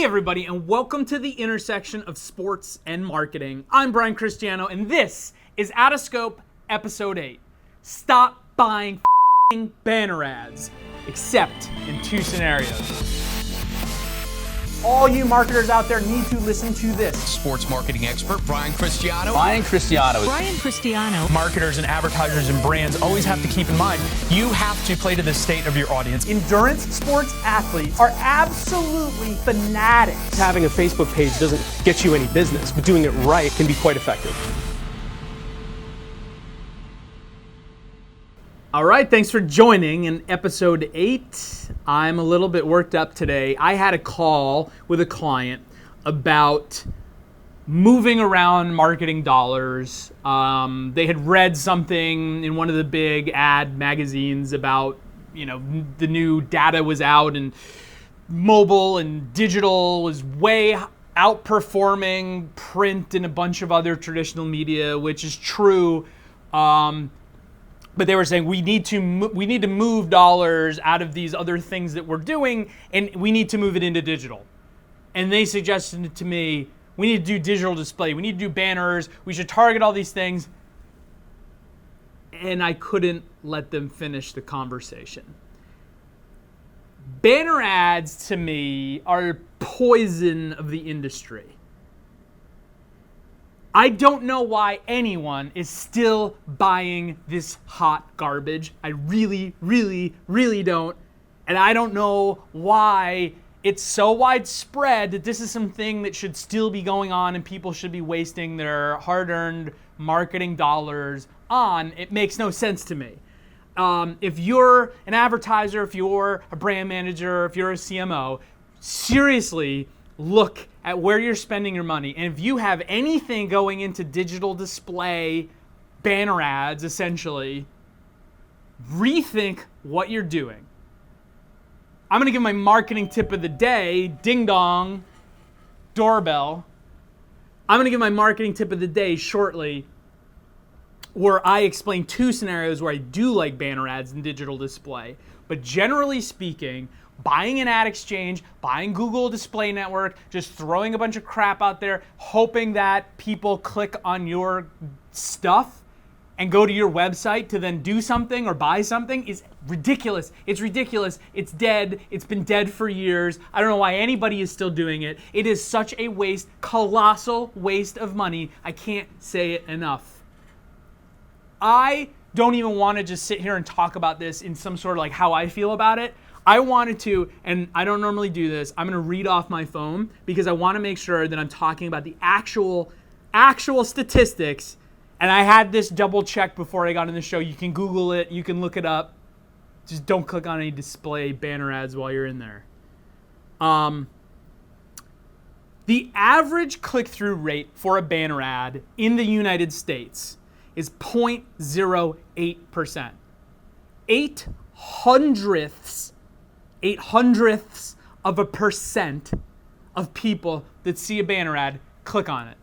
Hey everybody, and welcome to the intersection of sports and marketing. I'm Brian Cristiano, and this is OUTOFSCOPE Episode 8. Stop buying f***ing banner ads, except in two scenarios. All you marketers out there need to listen to this. Sports marketing expert Brian Cristiano. Brian Cristiano. Marketers and advertisers and brands always have to keep in mind, you have to play to the state of your audience. Endurance sports athletes are absolutely fanatics. Having a Facebook page doesn't get you any business, but doing it right can be quite effective. All right, thanks for joining in episode 8. I'm a little bit worked up today. I had a call with a client about moving around marketing dollars. They had read something in one of the big ad magazines about, the new data was out and mobile and digital was way outperforming print and a bunch of other traditional media, which is true. But they were saying we need to move dollars out of these other things that we're doing, and we need to move it into digital. And they suggested to me, we need to do digital display. We need to do banners. We should target all these things. And I couldn't let them finish the conversation. Banner ads to me are poison of the industry. I don't know why anyone is still buying this hot garbage. I really, really, really don't. And I don't know why it's so widespread that this is something that should still be going on and people should be wasting their hard-earned marketing dollars on. It makes no sense to me. If you're an advertiser, if you're a brand manager, if you're a CMO, seriously look at where you're spending your money. And if you have anything going into digital display, banner ads, essentially, rethink what you're doing. I'm going to give my marketing tip of the day, ding dong, doorbell. I'm going to give my marketing tip of the day shortly, where I explain two scenarios where I do like banner ads and digital display. But generally speaking, buying an ad exchange, buying Google Display Network, just throwing a bunch of crap out there, hoping that people click on your stuff and go to your website to then do something or buy something is ridiculous. It's ridiculous. It's dead. It's been dead for years. I don't know why anybody is still doing it. It is such a waste, colossal waste of money. I can't say it enough. I don't even want to just sit here and talk about this in some sort of like how I feel about it. I wanted to, and I don't normally do this, I'm going to read off my phone because I want to make sure that I'm talking about the actual statistics. And I had this double checked before I got on the show. You can Google it, you can look it up. Just don't click on any display banner ads while you're in there. The average click-through rate for a banner ad in the United States is 0.08%. 0.08% of a percent of people that see a banner ad click on it.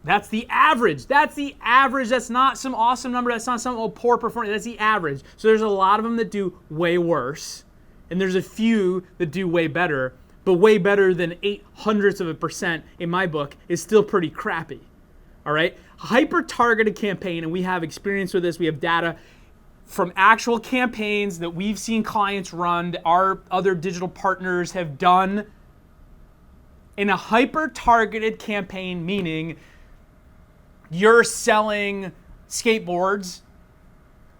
That's the average. That's the average. That's not some awesome number. That's not some poor performance. That's the average. So there's a lot of them that do way worse, and there's a few that do way better, but way better than 0.08% in my book is still pretty crappy. All right? Hyper-targeted campaign, and we have experience with this. We have data from actual campaigns that we've seen clients run, that our other digital partners have done. In a hyper-targeted campaign, meaning you're selling skateboards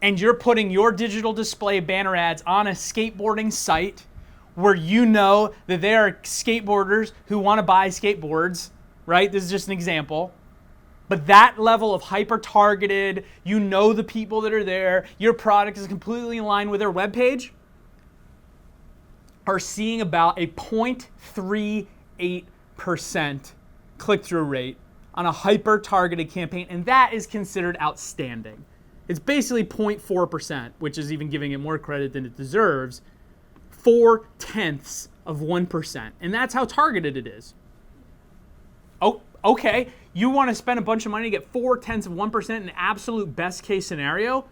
and you're putting your digital display banner ads on a skateboarding site where you know that there are skateboarders who want to buy skateboards, right? This is just an example. But that level of hyper-targeted, you know the people that are there, your product is completely in line with their webpage, are seeing about a 0.38% click-through rate on a hyper-targeted campaign, and that is considered outstanding. It's basically 0.4%, which is even giving it more credit than it deserves, 0.4%, and that's how targeted it is. Oh, okay, you want to spend a bunch of money to get 0.4% in the absolute best case scenario?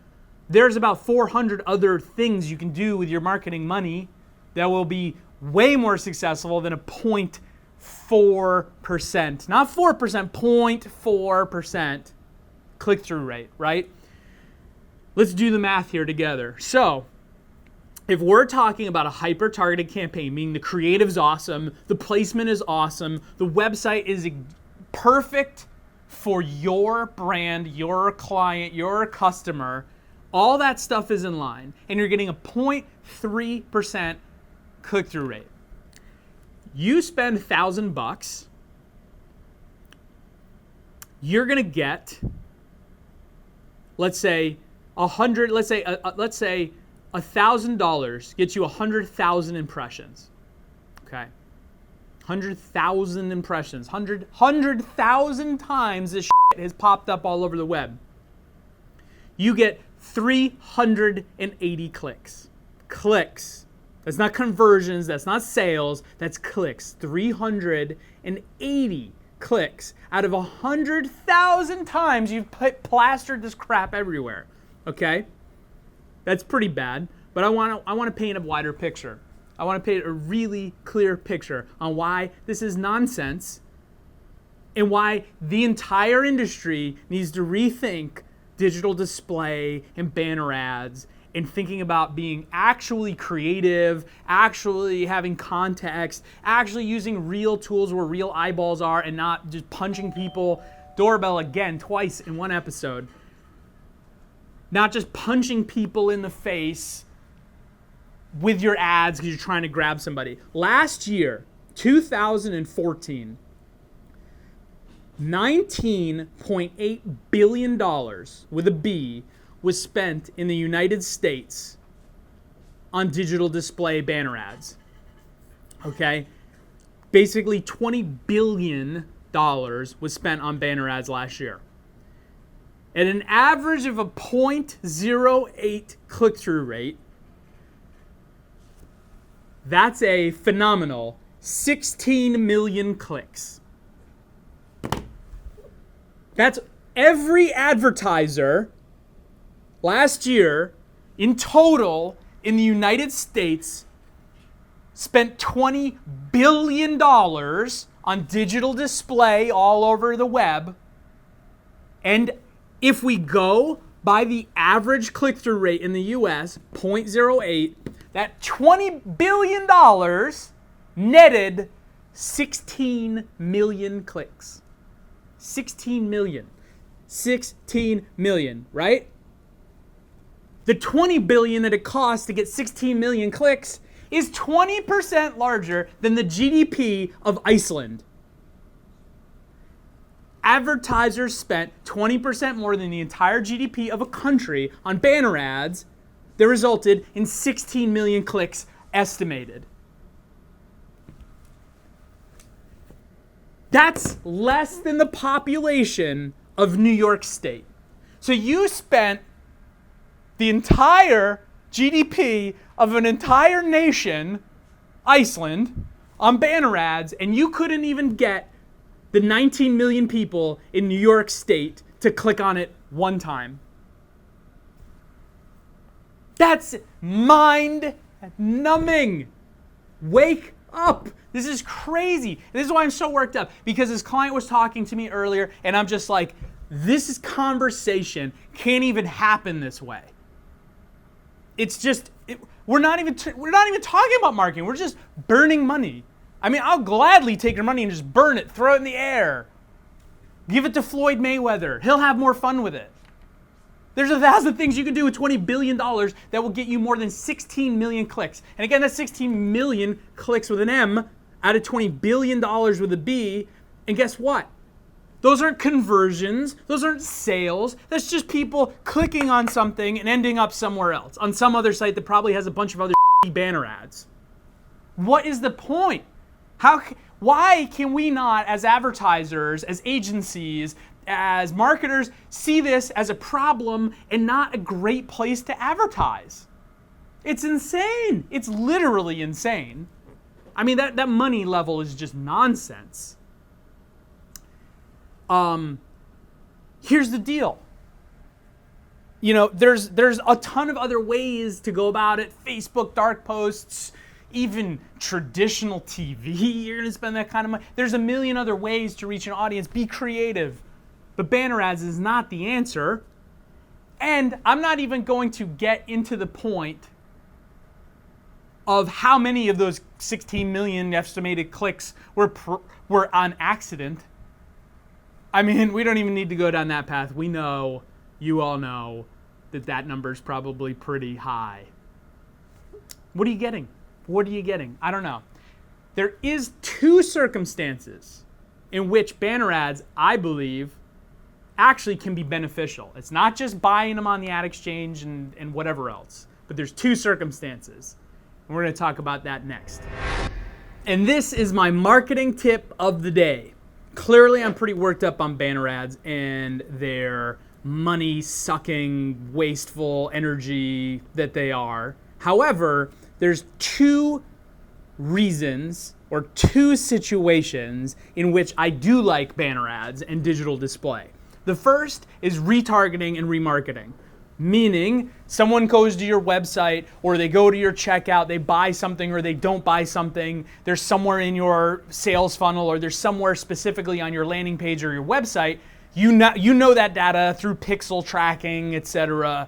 There's about 400 other things you can do with your marketing money that will be way more successful than a 0.4%, not 4%, 0.4% click-through rate, right? Let's do the math here together. So, if we're talking about a hyper-targeted campaign, meaning the creative's awesome, the placement is awesome, the website is perfect for your brand, your client, your customer, all that stuff is in line, and you're getting a 0.3% click-through rate. You spend $1,000, you're gonna get, let's say $1,000 gets you 100,000 impressions. Okay, 100,000 impressions, 100,000 times this shit has popped up all over the web. You get 380 clicks. Clicks. That's not conversions, that's not sales, that's clicks. 380 clicks out of 100,000 times you've plastered this crap everywhere. Okay? That's pretty bad, but I want to paint a wider picture. I want to paint a really clear picture on why this is nonsense and why the entire industry needs to rethink digital display and banner ads and thinking about being actually creative, actually having context, actually using real tools where real eyeballs are and not just punching people. Doorbell again, twice in one episode. Not just punching people in the face with your ads because you're trying to grab somebody. Last year, 2014, $19.8 billion with a B was spent in the United States on digital display banner ads. Okay? Basically, $20 billion was spent on banner ads last year. At an average of a 0.08 click-through rate, that's a phenomenal 16 million clicks. That's every advertiser last year in total in the United States spent $20 billion on digital display all over the web. And if we go by the average click-through rate in the US, 0.08, that $20 billion netted 16 million clicks. 16 million. 16 million, right? The 20 billion that it costs to get 16 million clicks is 20% larger than the GDP of Iceland. Advertisers spent 20% more than the entire GDP of a country on banner ads that resulted in 16 million clicks estimated. That's less than the population of New York State. So you spent the entire GDP of an entire nation, Iceland, on banner ads, and you couldn't even get the 19 million people in New York State to click on it one time. That's mind-numbing. Wake up. This is crazy. This is why I'm so worked up, because this client was talking to me earlier, and I'm just like, this conversation can't even happen this way. It's just, we're not even talking about marketing. We're just burning money. I mean, I'll gladly take your money and just burn it, throw it in the air. Give it to Floyd Mayweather. He'll have more fun with it. There's 1,000 things you can do with $20 billion that will get you more than 16 million clicks. And again, that's 16 million clicks with an M out of $20 billion with a B. And guess what? Those aren't conversions. Those aren't sales. That's just people clicking on something and ending up somewhere else, on some other site that probably has a bunch of other banner ads. What is the point? Why can we not, as advertisers, as agencies, as marketers, see this as a problem and not a great place to advertise? It's insane. It's literally insane. I mean, that money level is just nonsense. Here's the deal. You know, there's a ton of other ways to go about it. Facebook dark posts, even traditional TV, you're going to spend that kind of money. There's a million other ways to reach an audience. Be creative. But banner ads is not the answer. And I'm not even going to get into the point of how many of those 16 million estimated clicks were on accident. I mean, we don't even need to go down that path. We know, you all know, that number is probably pretty high. What are you getting? What are you getting? I don't know. There is 2 circumstances in which banner ads, I believe, actually can be beneficial. It's not just buying them on the ad exchange and whatever else, but there's 2 circumstances. And we're going to talk about that next. And this is my marketing tip of the day. Clearly, I'm pretty worked up on banner ads and their money-sucking, wasteful energy that they are. However, there's 2 reasons or 2 situations in which I do like banner ads and digital display. The first is retargeting and remarketing, meaning someone goes to your website or they go to your checkout, they buy something or they don't buy something, there's somewhere in your sales funnel or there's somewhere specifically on your landing page or your website, you know that data through pixel tracking, etc.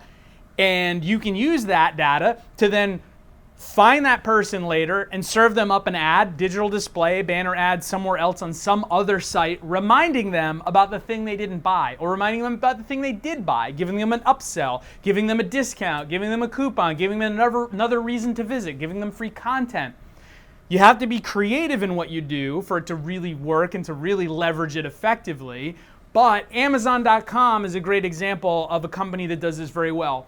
And you can use that data to then find that person later and serve them up an ad, digital display, banner ad somewhere else on some other site, reminding them about the thing they didn't buy or reminding them about the thing they did buy, giving them an upsell, giving them a discount, giving them a coupon, giving them another reason to visit, giving them free content. You have to be creative in what you do for it to really work and to really leverage it effectively. But Amazon.com is a great example of a company that does this very well.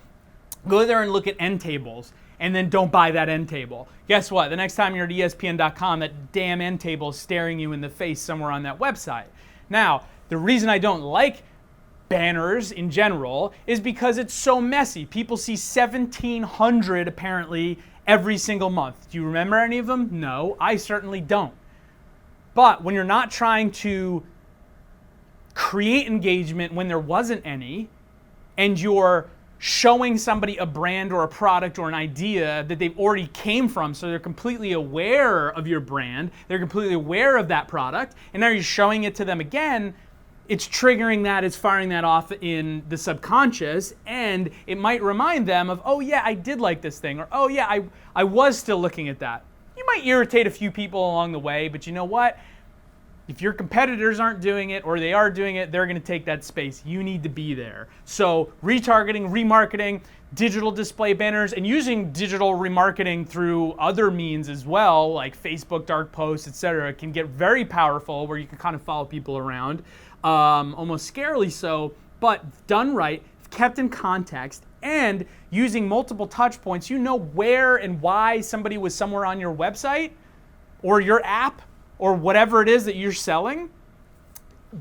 Go there and look at end tables, and then don't buy that end table. Guess what? The next time you're at ESPN.com, that damn end table is staring you in the face somewhere on that website. Now, the reason I don't like banners in general is because it's so messy. People see 1,700 apparently every single month. Do you remember any of them? No, I certainly don't. But when you're not trying to create engagement when there wasn't any, and you're showing somebody a brand or a product or an idea that they've already came from, so they're completely aware of your brand, they're completely aware of that product, and now you're showing it to them again, it's triggering that, it's firing that off in the subconscious, and it might remind them of, oh yeah, I did like this thing, or oh yeah, I was still looking at that. You might irritate a few people along the way, but you know what? If your competitors aren't doing it or they are doing it, they're going to take that space. You need to be there. So retargeting, remarketing, digital display banners, and using digital remarketing through other means as well, like Facebook, dark posts, etc., can get very powerful where you can kind of follow people around, almost scarily so, but done right, kept in context, and using multiple touch points, you know where and why somebody was somewhere on your website or your app or whatever it is that you're selling.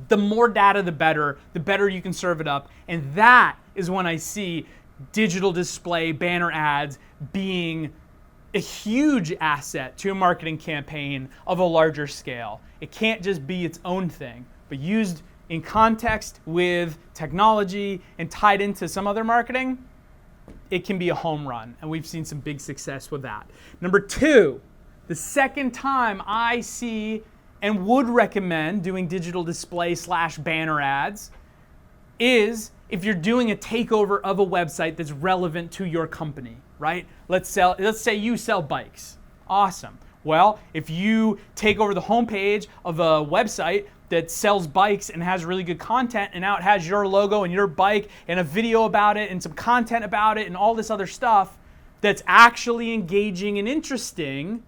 The more data, the better you can serve it up. And that is when I see digital display, banner ads being a huge asset to a marketing campaign of a larger scale. It can't just be its own thing, but used in context with technology and tied into some other marketing, it can be a home run. And we've seen some big success with that. Number 2, the second time I see and would recommend doing digital display / banner ads is if you're doing a takeover of a website that's relevant to your company, right? Let's say you sell bikes. Awesome. Well, if you take over the homepage of a website that sells bikes and has really good content, and now it has your logo and your bike and a video about it and some content about it and all this other stuff that's actually engaging and interesting,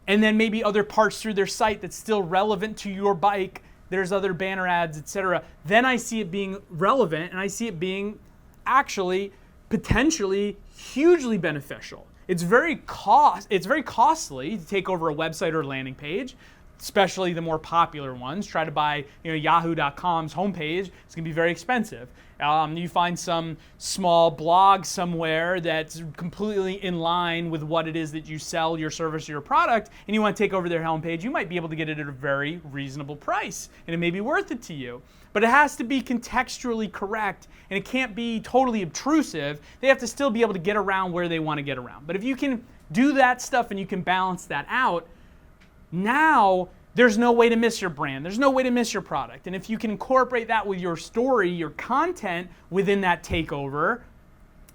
and then maybe other parts through their site that's still relevant to your bike, there's other banner ads, etc. Then I see it being relevant, and I see it being actually potentially hugely beneficial. It's very costly to take over a website or a landing page, especially the more popular ones. Try to buy Yahoo.com's homepage. It's going to be very expensive. You find some small blog somewhere that's completely in line with what it is that you sell, your service or your product, and you want to take over their homepage, you might be able to get it at a very reasonable price, and it may be worth it to you. But it has to be contextually correct, and it can't be totally obtrusive. They have to still be able to get around where they want to get around. But if you can do that stuff and you can balance that out, now there's no way to miss your brand. There's no way to miss your product. And if you can incorporate that with your story, your content within that takeover,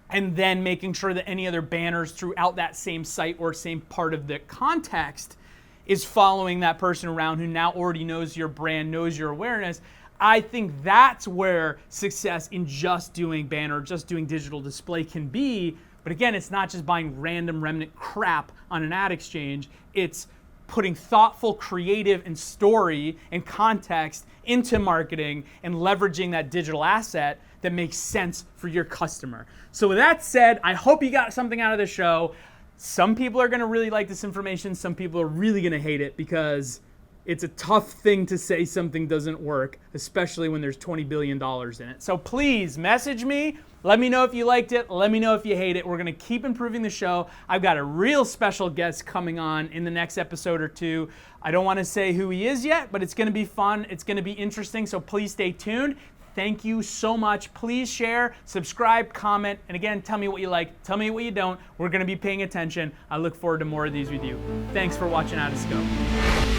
and then making sure that any other banners throughout that same site or same part of the context is following that person around who now already knows your brand, knows your awareness, I think that's where success in just doing banner, just doing digital display can be. But again, it's not just buying random remnant crap on an ad exchange. It's putting thoughtful, creative, and story and context into marketing and leveraging that digital asset that makes sense for your customer. So with that said, I hope you got something out of the show. Some people are gonna really like this information. Some people are really gonna hate it because it's a tough thing to say something doesn't work, especially when there's $20 billion in it. So please message me. Let me know if you liked it. Let me know if you hate it. We're going to keep improving the show. I've got a real special guest coming on in the next episode or two. I don't want to say who he is yet, but it's going to be fun. It's going to be interesting. So please stay tuned. Thank you so much. Please share, subscribe, comment, and again, tell me what you like. Tell me what you don't. We're going to be paying attention. I look forward to more of these with you. Thanks for watching OUTOFSCOPE.